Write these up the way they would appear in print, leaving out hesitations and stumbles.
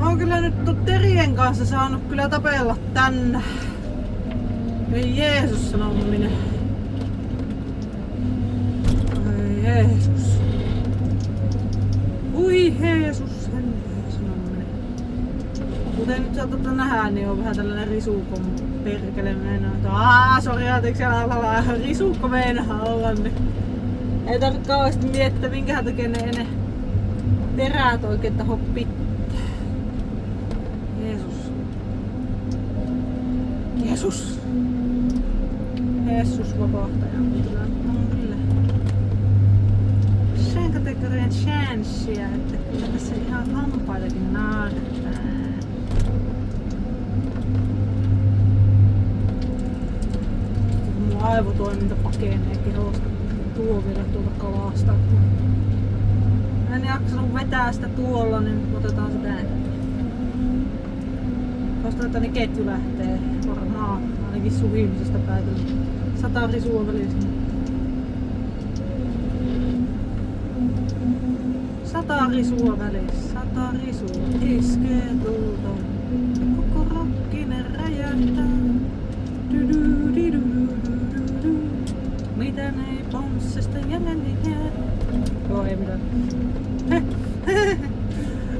Mä oon kyllä nyt terien kanssa saanut kyllä tapella tänne. Ei Jeesus sanonut minä. Ei Jeesus. Ui Jeesus, en sanonut minä. Kuten nyt saatatte nähdä, niin on vähän tällainen risukon perkele meinaa. Sori, anteeksi, risukko meinaa olla. Niin. Ei tarvitse kauheasti miettiä, minkähän takia ne terät oikein taho pitää. Jeesus. Jeesus. Jeesus vapahtaja. Kyllä. Sen kategorian chanssia, että kyllä tässä ihan hampaitakin naartaa. Mun aivotoiminta pakenee kehosta tuovilla tuolta kalasta. Mä en jaksanut vetää sitä tuolla, niin otetaan sitä. Koska että niin ketju lähtee varmaan ainakin suhimisesta päätellä. 100 risua välissä. 100 risua välissä. 100 risua iskee tulta. Koko rokkinen räjähtää. Mitä ei ponssesta jäljellä jää? Joo, ei mitään.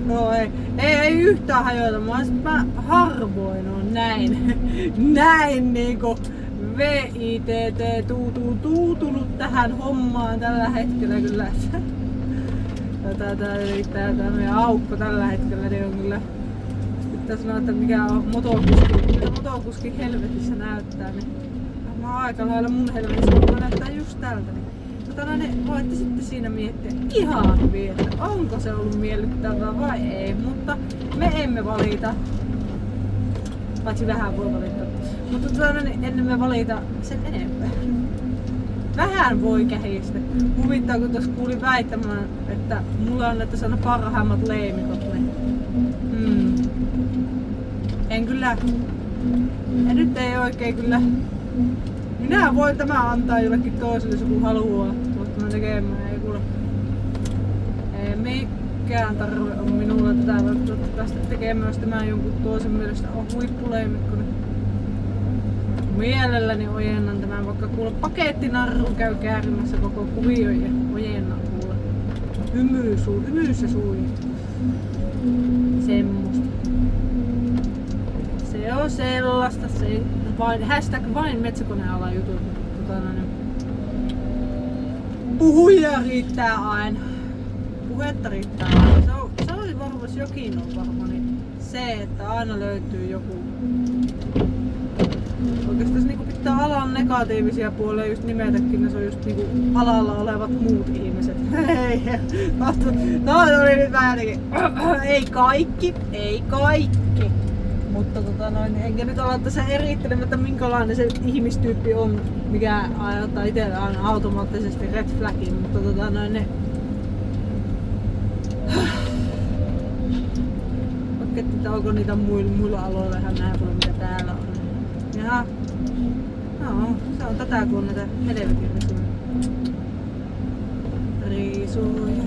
No ei yhtään hajota. Mä harvoin on näin. Näin niinku VITT tuutunut tähän hommaan tällä hetkellä kyllä. Tää yrittää tää meidän aukko tällä hetkellä, niin on kyllä. Pitää sanoa, että mikä on motokuski. Mitä motokuski helvetissä näyttää, niin mä oon aika lailla mun helvetissä, mutta näyttää just tältä. Niin voitte sitten siinä miettiä ihan hyvin, että onko se ollut miellyttävää vai ei, mutta me emme valita. Paitsi vähän voi valita. Mutta niin ennen me valita sen enempää. Vähän voi kähistä. Huvittaa, kun tuossa kuulin väittämään, että mulla on näitä sana parhaimmat leimikot. Niin. En kyllä. Ja nyt ei oikein kyllä. Minä voin tämä antaa jollekin toiselle, jos joku haluaa. Tuosta mä tekemään, ei kuule. Ei mikään tarve on minulla tätä tästä tekemään, jos tämä jonkun toisen mielestä on huippuleimikko. Mielelläni ojennan tämän, vaikka kuule pakettinarru käy käärimässä koko kuvion ja ojennan kuule. Hymyys ja sui. Semmosta. Se on sellaista, se vain, hashtag vain metsäkonealan jutut. Puhuja riittää aina. Puhetta riittää aina. Se oli varmasti jokin on varma, niin se, että aina löytyy joku. Oikeastaan niinku pitää alan negatiivisia puolia just nimetäkin, ne se on just niinku alalla olevat muut ihmiset. No oli nyt vähän jotenkin. Ei kaikki. Mutta enkä nyt olla tässä erittelemättä minkälainen se ihmistyyppi on, mikä aiheuttaa itselle aina automaattisesti red flagin, mutta ne että onko niitä muilla aloilla ihan näin paljon mitä täällä on. Jaha. No, se on tätä kun on näitä helvetin risuja. Risuja.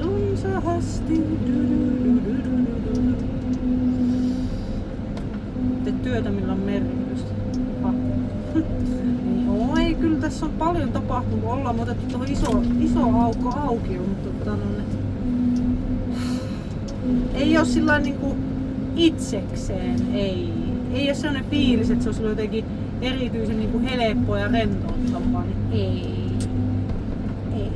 Runsahasti. Te työtä millä on merkitystä. No ei, kyllä tässä on paljon tapahtunut. Ollaan otettu tuohon iso aukko auki, mutta ei oo sillain niinku itsekseen, ei oo sellainen fiilis, että se olisi jotenkin erityisen niinku helppoa ja rentouttavaa, niin ei.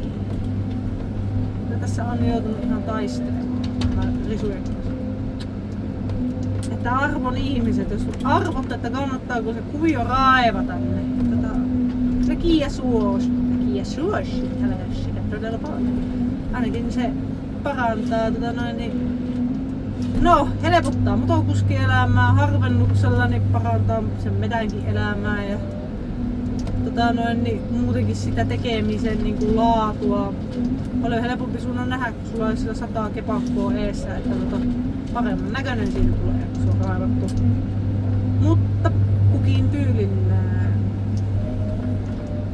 Ja tässä on joutunut ihan taistelemaan risujen kanssa. Että arvon ihmiset, jos arvotte, että kannattaako se kuvio raivata, niin Rekiä suosi, älä sitä todella paljon. Ainakin se parantaa no, helpottaa motokuskielämää, harvennuksella niin parantaa sen medänkin elämää ja niin muutenkin sitä tekemisen niin kuin laatua. Paljon helpompi sun on nähdä, kun sulla on sillä 100 kepakkoa eessä, että paremman näköinen siitä tulee, kun se on raivattu. Mutta kukin tyylillään.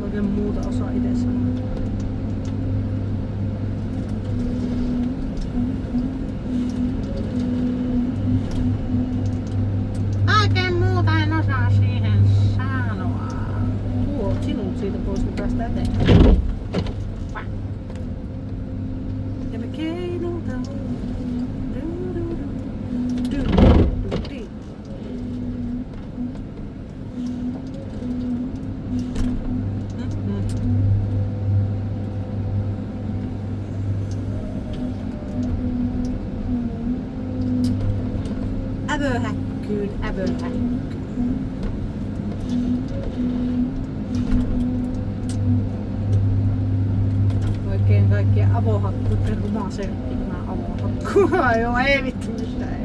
Oikein muuta osaa itse sanoa. sinut siitä pois, kun päästään eteenpäin. Ja me keinotaan. Ävöhäkkyyn, ävöhäkkyyn. Oikein kaikkia avohakkuiden rumaserppinä avohakkua. Joo, ei vittu mitään.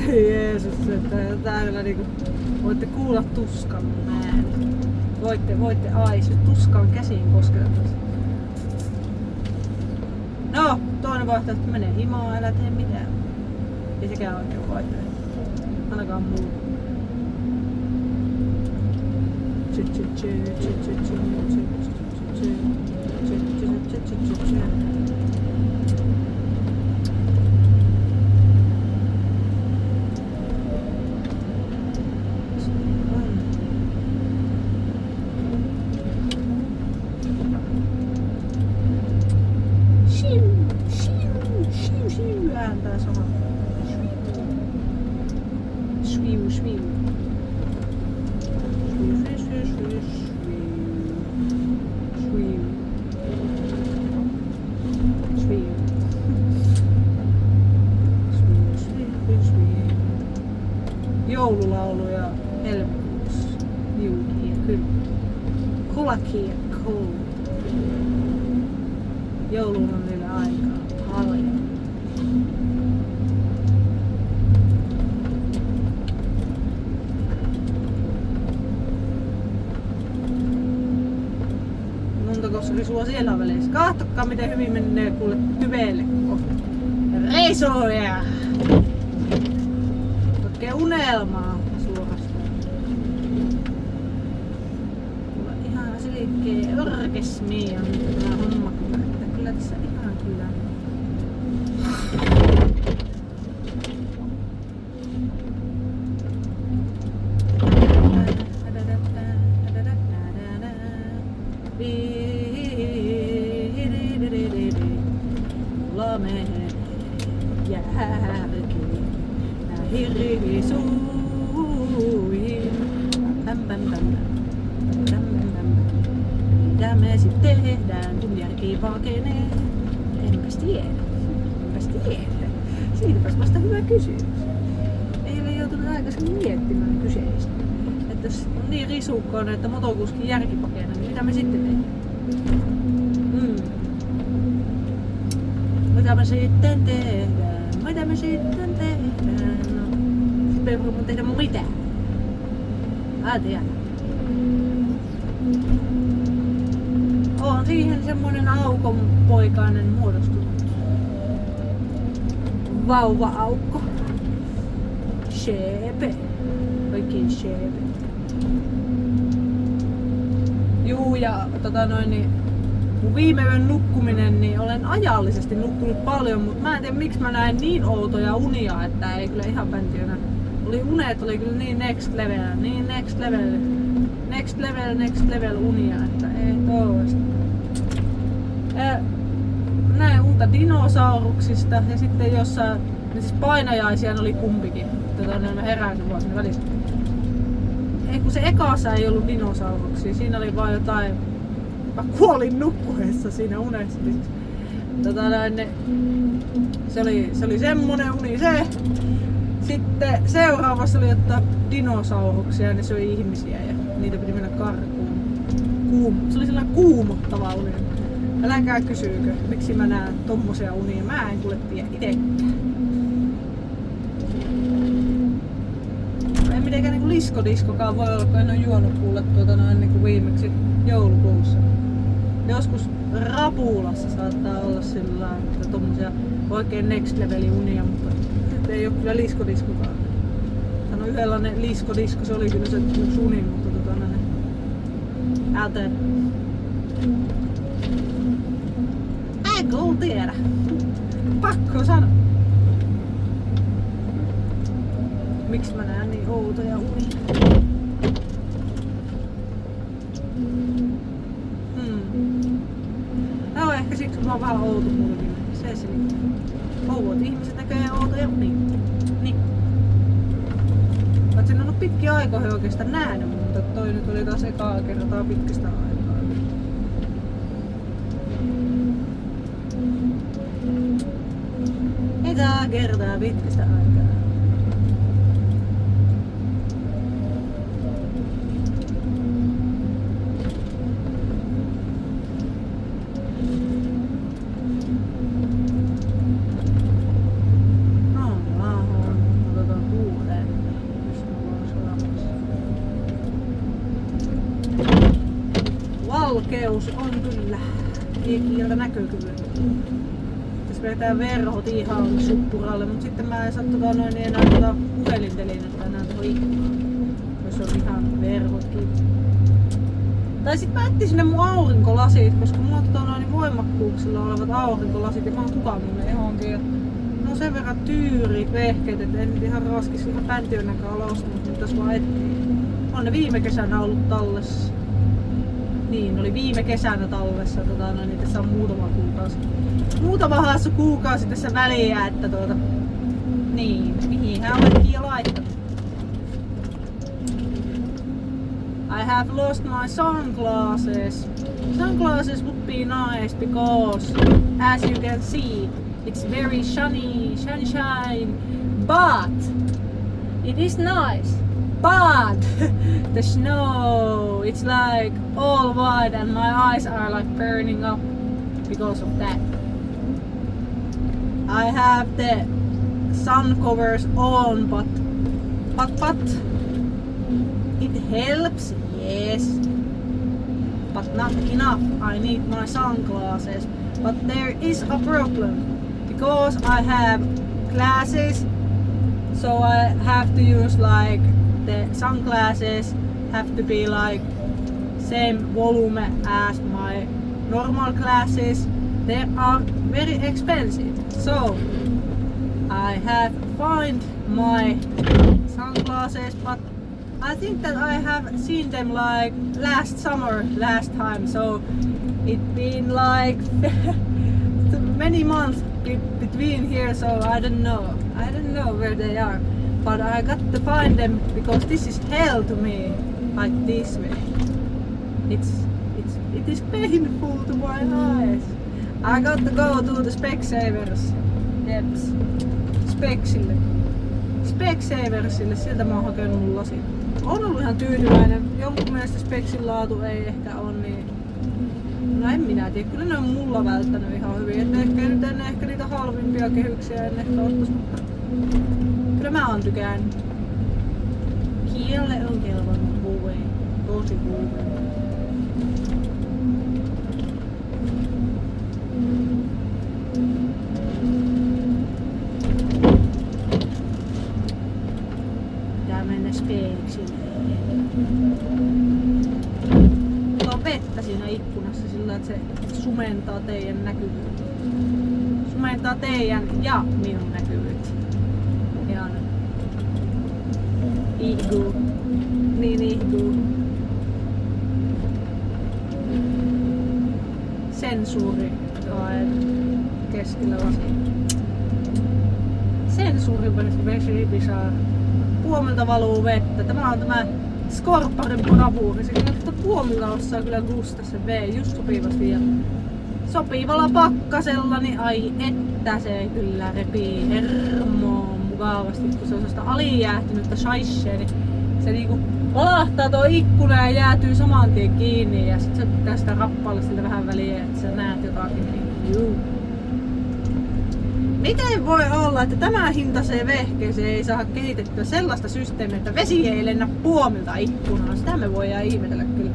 Jeesus, että täällä niinku voitte kuulla tuskan ääni. Voitte aisti tuskan käsiin kosketettaisiin. No, toinen vaihtoehto menee himaan, älä tee mitään. Ei sekään oikein vaihtoehto. Ainakaan muu. Ääntää sama. Swiu, swiu. Joululauluja helmikuussa. Juukia, kyllä. Kulakia, cool. Joulun on vielä aikaa paljon. Montako sulla siellä väleissä? Kahtokaa miten hyvin menee kuule hyveelle kohta. Reisoja! Oikein unelmaa suorastaan. Kuule ihan selkeä orkesmi on tämä homma kyllä. Että kyllä tässä ihan kyllä. Järkiin näihin risuihin. Mitä me sit tehdään, kun järki pakenee? Enpäs tiedä. Siitäpäs vasta hyvä kysymys. Ei ole joutunut aikaisemmin miettimään kyseistä. Että jos on niin risukkoinen, että motokuskin järki pakenee, niin mitä me sitten tehdään? Mitä me sitten tehdään? No, sitten ei voi tehdä mitään. Tiedä. On siihen semmonen aukonpoikainen muodostunut. Vauva-aukko. Shepe. Oikein shepe. Juu, ja mun viime yön nukkuminen, niin olen ajallisesti nukkunut paljon, mutta mä en tiedä miksi mä näin niin outoja unia, että ei kyllä ihan päntiönä. Unet oli kyllä niin next level unia, että ei toista. Näin unta dinosauruksista ja sitten jossain, siis painajaisia oli kumpikin. Mä heräsin vaan sinne välissä. Ei kun se ekassa ei ollut dinosauruksia, siinä oli vaan jotain. Mä kuolin nukkuessa siinä unessa. Se oli semmonen uni se. Sitten seuraavassa oli ottaa dinosauruksia ja ne söi ihmisiä ja niitä piti mennä karkuun. Se oli sellainen kuumottava uni. Älkää kysyykö, miksi mä näen tommosia unia. Mä en kuule tiedä itekään. Ei mitenkään niinku liskodiskokaan voi olla, kun en oo juonut kuule niinku viimeksi joulukuussa. Joskus Rapulassa saattaa olla sillä että tommosia oikein next leveli unia, mutta nyt ei oo kyllä liskodiskokaan. Tän on yhdenlainen liskodisko, se oli kyllä se yksi uni, mutta älä tiedä. Pakko sanoa. Miksi mä näen niin outoja unia? mä oon vähän outo mulkin. Se selittää. Oudot ihmiset näkee outoja. Niin. Vaikka en ollut pitkiä aikoja oikeastaan nähnyt, mutta toi nyt oli taas ekaa kertaa pitkistä aikaa. Ekaa kertaa pitkistä aikaa. Valkeus on kyllä kieltä näkökyvyn. Tässä vedetään verhot ihan suppuralle, mutta sitten mä en saa enää puhelintelinettä enää tuohon ikkunaan, jos on ihan verhot kiinni. Tai sit mä etsin sinne mun aurinkolasit, koska mulla on voimakkuuksilla olevat aurinkolasit ja mä oon hukannut ne johonkin. Ne on sen verran tyyrit vehkeet, et en ihan raskis ihan päntiönäkään olla ostanut, mutta tässä vaan etsii. On ne viime kesänä ollut tallessa. Niin, oli viime kesänä tallessa, niin tässä on muutama haassu kuukausi tässä väliä, että niin, mihin hän oletkin jo laittanut. I have lost my sunglasses. Sunglasses would be nice because, as you can see, it's very sunshine, but it is nice. But the snow, it's like all white and my eyes are like burning up because of that. I have the sun covers on, but it helps, yes, but not enough. I need my sunglasses, but there is a problem because I have glasses, so I have to use like the sunglasses have to be like same volume as my normal glasses. They are very expensive, so I have find my sunglasses, but I think that I have seen them like last summer last time, so it's been like many months between here, so I don't know where they are. But I got to find them because this is hell to me, like this way. It is painful to my eyes. I got to go to the Specsavers. Jeps. Specsaversille, sieltä mä oon hakenut mun lasin. On ollut ihan tyytyväinen. Jonkun mielestä Spexin laatu ei ehkä ole niin... No en minä tiedä, kyllä ne on mulla välttänyt ihan hyvin. Et ehkä niitä halvimpia kehyksiä en ehkä ottais, mutta... Kyllä mä oon tykännyt. Kielle on kelvannut huveen. Tosi huveen. Pitää mennä Speksille. On vettä siinä ikkunassa sillä, että se sumentaa teidän näkyvyyttä. Sumentaa teidän ja minun näkyvyyttä. Ihan ihguu. Niin ihguu. Sensuuri keskellä lasia. Sensuuri vesipisar. Puomilta valuu vettä. Tämä on tämä Skorparin bravuuri. Se kyllä puomilla osaa kyllä gustaa se vee just sopivasti. Ja sopivalla pakkasella, niin ai että se kyllä repii hermoon mukavasti, kun se on sellaista alijäähtynyttä shaishea, niin se niinku valahtaa tuo ikkuna ja jäätyy saman tien kiinni ja sit sä pitää sitä rappailla siltä vähän väliä, että sä näet jotakin niin juu. Miten voi olla, että tämä hintaiseen vehkeeseen ei saa kehitettyä sellaista systeemiä, että vesi ei lennä puomilta ikkunaan? Sitä me voidaan ihmetellä kyllä.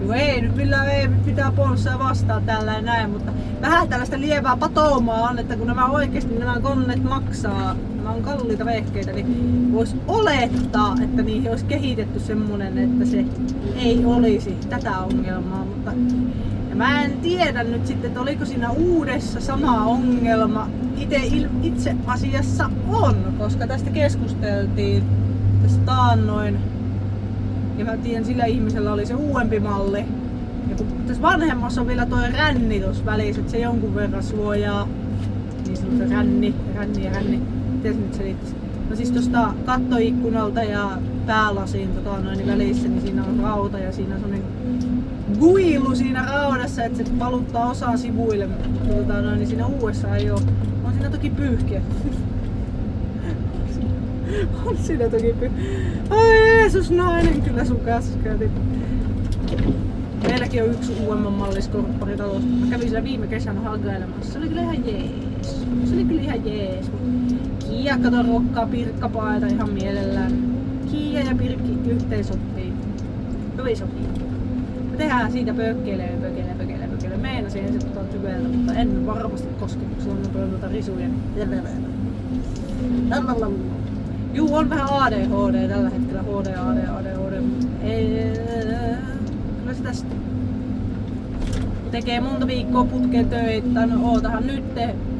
Joo, ei nyt millään ei pitää puolustaa vastaan tällä ja näin, mutta vähän tällaista lievää patoumaa on, että kun nämä oikeesti nämä koneet maksaa, nämä on kalliita vehkeitä, niin vois olettaa, että niihin olisi kehitetty semmonen, että se ei olisi tätä ongelmaa, mutta ja mä en tiedä nyt sitten, että oliko siinä uudessa sama ongelma. Itse asiassa on, koska tästä keskusteltiin tästä taannoin. Ja mä tiedän, sillä ihmisellä oli se uudempi malli. Ja kun tässä vanhemmassa on vielä toi ränni tuossa välissä, että se jonkun verran suojaa. Niin sanottu ränni. Miten se nyt selittäisi? No siis tosta kattoikkunalta ja päälasin niin välissä, niin siinä on rauta ja siinä on semmonen guilu siinä raudassa, että se valuttaa osaa sivuille. Niin siinä uudessa ei oo. On siinä toki pyyhkiä. On siinä toki Oi Jeesus, nainen kyllä sun kanssa käytiin. Meilläkin on yksi uudemman malliskorppari talossa. Mä kävin siellä viime kesänä hagailemassa. Se oli kyllä ihan jees. Kiia kato rokkaa pirkkapaita ihan mielellään. Kiia ja Pirkki yhteen sopii. Hyvin sopii. Me tehdään siitä pökkelee. Meinasin ensin tyveltä, mutta en varmasti koske, kun se on noita risuja. Juu, on vähän ADHD tällä hetkellä. ADHD. Kyllä se tästä tekee monta viikkoa putkeen töitä. No ootahan nyt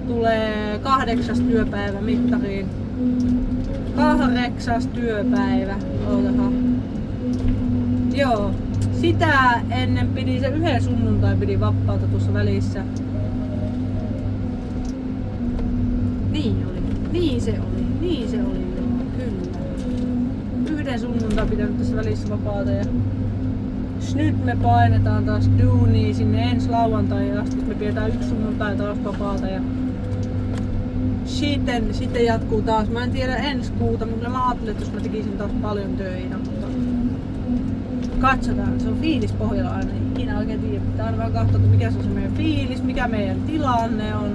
tulee 8. työpäivä mittariin. 8. työpäivä. Ootahan. Joo. Sitä ennen pidi se yhden sunnuntai pidi vapaata tuossa välissä. Niin se oli joo, kyllä. Yhden sunnuntai pitänyt tässä välissä vapaata ja nyt me painetaan taas duunia sinne ensi lauantai asti. Me pidetään yksi sunnuntai taas vapaata ja sitten jatkuu taas. Mä en tiedä ensi kuuta, mutta mä ajattelin, että jos mä tekisin taas paljon töitä, mutta katsotaan. Se on fiilis pohjalla aina. Ikinä oikein tiedä. Pitää aina vähän katsoa, että mikä se on se meidän fiilis, mikä meidän tilanne on.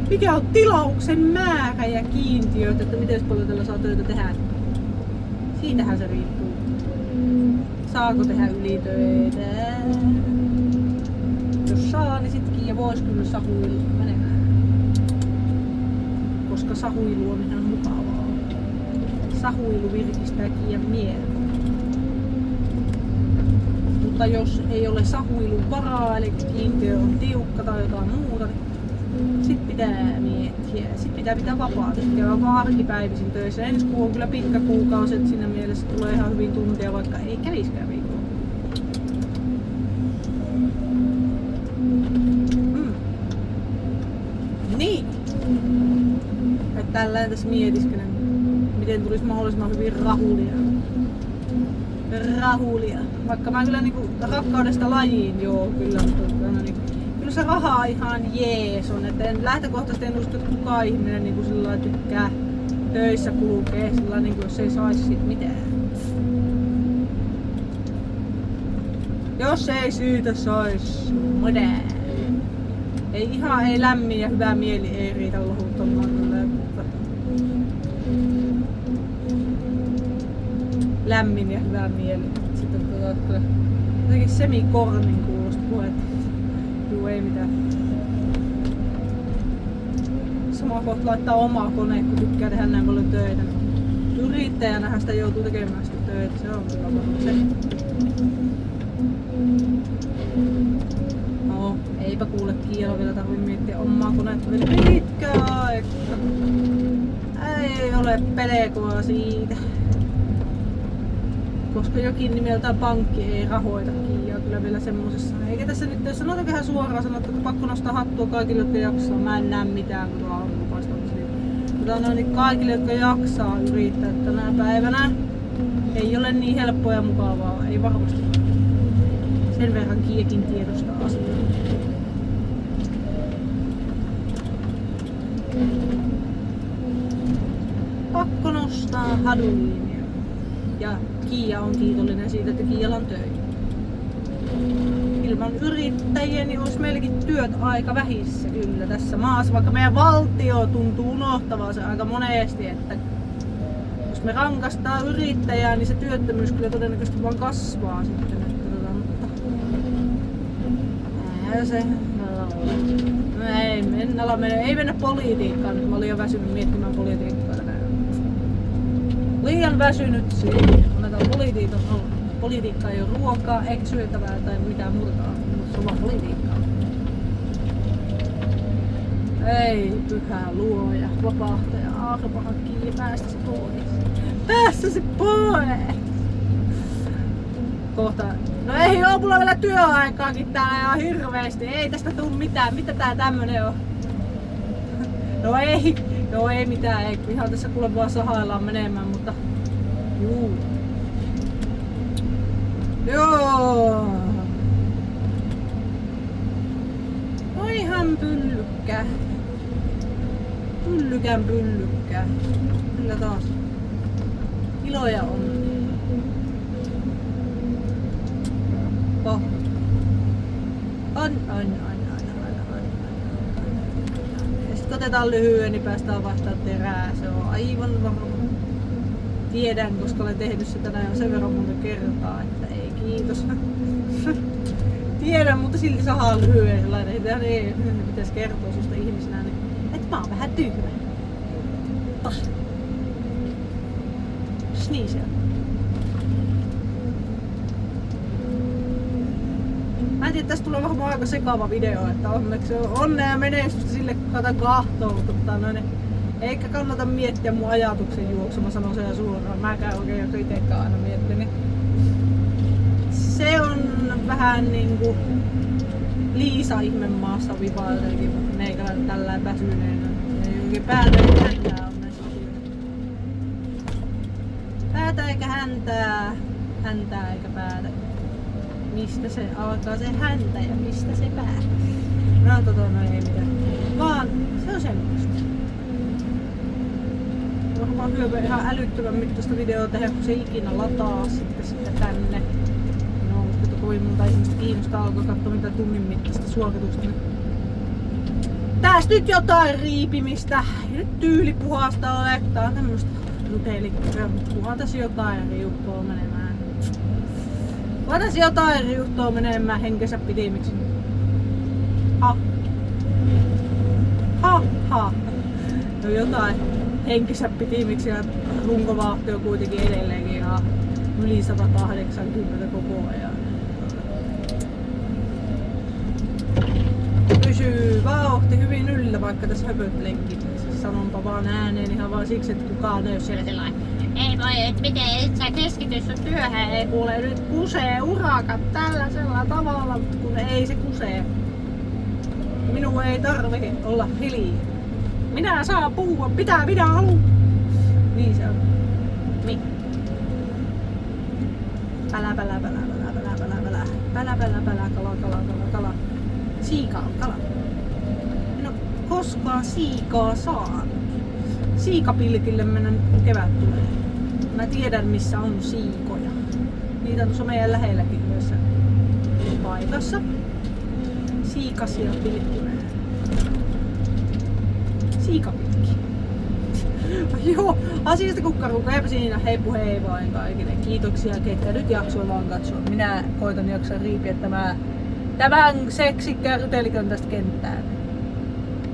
Mikä on tilauksen määrä ja kiintiöt, että miten paljon tällä saa töitä tehdä. Siitähän se riippuu. Saako tehdä ylitöitä? Jos saa, niin sitkin ja vois kyllä sahuilla menemään. Koska sahuilu on ihan mukavaa. Sahuilu virkistää Kiian mielen. Mutta jos ei ole sahuilun varaa, eli kiintiö on tiukka tai jotain muuta, niin sit pitää miettiä. Sit pitää vapaata. Käydään vaan arkipäivisin töissä. Ensi kuu on kyllä pitkä kuukausi, että siinä mielessä tulee ihan hyvin tuntia, vaikka ei käviskään viikolla. Niin. Että tällä tässä mietiskelen, miten tulisi mahdollisimman hyvin rahulia. Vaikka mä kyllä niinku rakkaudesta lajiin joo kyllä, mutta kyllä se raha ihan jees on. Et lähtökohtaisesti en usko, että kukaan ihminen niinku sillä tykkää töissä kulkee sillä niinku, jos ei saisi sit mitään. Jos ei siitä sais mitään. Ei lämmin ja hyvä mieli ei riitä lohuttomaan. Lämmin ja hyvä mieli. Sitten kyllä jotenkin semi-kornin kuulosta puhetta. Juu, ei mitään. Sama kohta laittaa omaa koneen, kun tykkää tehdä näin paljon töitä. Yrittäjänähän sitä joutuu tekemään sitä töitä. Se on kyllä varmaan se. No, eipä kuule Kiialla vielä tarvii miettiä omaa konetta vielä pitkään aikaa. Ei ole pelkoa siitä. Koska jokin nimeltään pankki ei rahoita Kiiaa kyllä vielä semmosessa. Eikä tässä nyt, jos sanotaan vähän suoraan sanottu, että pakko nostaa hattua kaikille, jotka jaksaa. Mä en näe mitään, kun tuolla aurinkopaista. Mutta niin kaikille, jotka jaksaa yrittää tänä päivänä, ei ole niin helppoa ja mukavaa. Ei varmasti. Sen verran Kiiakin tiedostaa asioita. Pakko nostaa haduliinia. Ja Kiia on kiitollinen siitä, että Kiialla on töitä. Ilman yrittäjiä niin olisi meilläkin työt aika vähissä kyllä tässä maassa, vaikka meidän valtio tuntuu unohtavaa se aika monesti, että jos me rankastaa yrittäjää, niin se työttömyys kyllä todennäköisesti vaan kasvaa sitten. Mutta se ei mennä politiikkaan nyt, mä olin jo väsynyt miettimään politiikkaa tänään. Liian väsynyt siihen. Annetaan politiikkaa ei ole ruokaa, eikä syötävää tai mitään muuta, mutta se on vaan politiikkaa. Ei pyhä luoja, vapahtaja, arpahan kiinni, päästä se pois. Päästä se pois! Kohta, no ei joo, mulla on vielä työaikaakin täällä ihan hirveesti. Ei tästä tuu mitään. Mitä tää tämmönen on? No ei mitään. Ei. Ihan tässä kuule vaan sahaillaan menemään, mutta... Juu. Joo. Oihan pyllykkä. Pyllykkä. Kyllä taas. Iloja on. Oh. On. Ja sit otetaan lyhyen, niin päästään vaihtaa terää. Se on aivan varma. Tiedän, koska olen tehnyt sitä näin sen verran monta kertaa, että ei kiitos. Tiedän, mutta silti sahaa lyhyen sellainen, että ei pitäisi kertoa susta ihmisenä, niin että mä oon vähän tyhmä. Niin se on. Mä en tiedä, tästä tulee varmaan aika sekava video, että onneksi on onnea ja menestystä sille, kun kato kahtoo, mutta eikä kannata miettiä mun ajatuksen juoksu, mä sanon sen suoraan. Mä käyn oikein itsekään aina miettinyt. Se on vähän niinku Liisa ihmemaassa vipailtakin, mutta meikäläinen tällä väsyneenä. Ei oikein päätä eikä häntää on näissä asioissa. Päätä eikä häntää, häntää eikä päätä. Mistä se alkaa se häntä ja mistä se pää? No ei mitään. Vaan se on semmoista. Varmaan hyöpä ihan älyttömän mittaista videoa tehdä, kun se ikinä lataa sitten tänne. No, mutta kovin monta ihmistä kiinnostaa alkaa katsoa mitä tunnin mittaista suoritusta. Tästä nyt jotain riipimistä. Ei nyt tyylipuhasta ole. Tää on tämmöstä rutelikköä, mutta kunhan tässä jotain riuhtoo menemään. Kunhan tässä jotain riuhtoo menemään henkensä pitimiksi. Ha. No jotain henkensä pitimiksi ja runkovauhti on kuitenkin edelleenkin ihan yli 180 koko ajan. Pysyy vauhti hyvin yllä, vaikka tässä höpöttelenkin. Sanonpa vaan ääneen ihan vaan siksi, että kukaan ei ole siellä sellainen. Ei voi, et miten et sä keskity sun työhön, ei kuule nyt kusee urakat tällaisella tavalla, kun ei se kusee. Minun ei tarvi olla hiljaa. Minä saan puhua, pitää minä haluan. Niin se on. Niin. Pälä, kala. Siika on kala. En oo koskaan siikaa saanut. Siikapilkille mennä kevät tulee. Mä tiedän missä on siikoja. Niitä on tuossa meidän lähelläkin yhdessä paikassa. Siikasia pilkkimään. Siikapilkki. Joo, asiasta kukkaruukka, eipä siinä. Heippu hei vain kaikille. Kiitoksia, ketkä nyt jaksoi vaan katsoa. Minä koitan jaksaa riipiä tämän seksikkään rutelikön tästä kenttään.